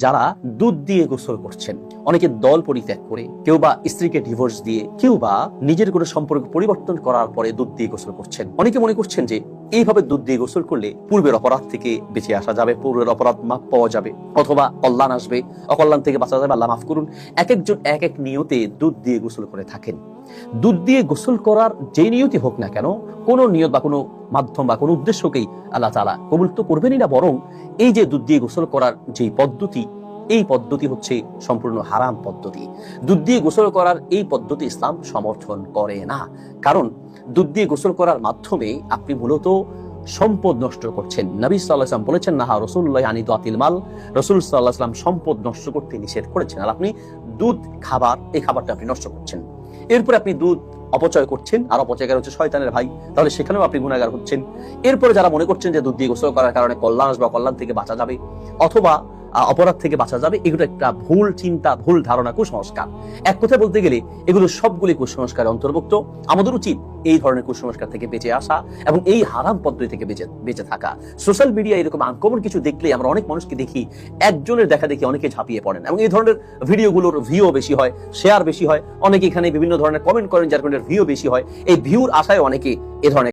যারা দুধ দিয়ে গোসল করছেন, অনেকে দল পরিত্যাগ করে, কেউ বা স্ত্রীকে ডিভোর্স দিয়ে, কেউ বা নিজের কোনো সম্পর্ক পরিবর্তন করার পরে দুধ দিয়ে গোসল করছেন। অনেকে মনে করছেন যে এইভাবে দুধ দিয়ে গোসল করলে পূর্বের অপরাধ থেকে বেঁচে আসা যাবে, পূর্বের অপরাধ মাফ পাওয়া যাবে, অথবা কল্যাণ আসবে, অকল্যাণ থেকে বাঁচা যাবে, আল্লাহ মাফ করুন। এক একজন এক এক নিয়তে দুধ দিয়ে গোসল করে থাকেন। দুধ দিয়ে গোসল করার যে নিয়তি হোক না কেন, কোনো নিয়ত বা কোনো মাধ্যম বা কোনো উদ্দেশ্যকেই আল্লাহ তাআলা কবুল তো করবেনই না, বরং এই যে দুধ দিয়ে গোসল করার যে পদ্ধতি, এই পদ্ধতি হচ্ছে সম্পূর্ণ হারাম পদ্ধতি। দুধ দিয়ে গোসল করার এই পদ্ধতি ইসলাম সমর্থন করে না। কারণ দুধ দিয়ে গোসল করার মাধ্যমে আপনি মূলত সম্পদ নষ্ট করছেন। নবী সাল্লাল্লাহু আলাইহি ওয়াসাল্লাম বলেছেন, নাহা রাসূলুল্লাহ আনি দাতিল মাল, রাসূল সাল্লাল্লাহু আলাইহি ওয়াসাল্লাম সম্পদ নষ্ট করতে নিষেধ করেছেন। আর আপনি দুধ খাবার, এই খাবারটা আপনি নষ্ট করছেন। এরপরে আপনি দুধ অপচয় করছেন, আর অপচয়কার হচ্ছে শয়তানের ভাই, তাহলে সেখানেও আপনি গুনাহগার হচ্ছেন। এরপরে যারা মনে করছেন যে দুধ দিয়ে গোসল করার কারণে কল্যাণ আসবে, কল্যাণ থেকে বাঁচা যাবে, অথবা অপরাধ থেকে বাঁচা যাবে, এগুলো একটা ভুল চিন্তা, ভুল ধারণা, কুসংস্কার। এক কথায় বলতে গেলে এগুলো সবগুলি কুসংস্কারের অন্তর্ভুক্ত। আমাদের উচিত এই ধরনের কুসংস্কার থেকে বেঁচে আসা এবং এই হারাম পদ্ধতি থেকে বেঁচে থাকা। সোশ্যাল মিডিয়া এরকম আনকমন কিছু দেখলে আমরা অনেক মানুষকে দেখি, একজনের দেখা দেখি অনেকে ঝাঁপিয়ে পড়েন, এবং এই ধরনের ভিডিওগুলোর ভিউ বেশি হয়, শেয়ার বেশি হয়, অনেকে এখানে বিভিন্ন ধরনের কমেন্ট করেন, যার কারণে ভিউ বেশি হয়। এই ভিউর আশায় অনেকে এ ধরনের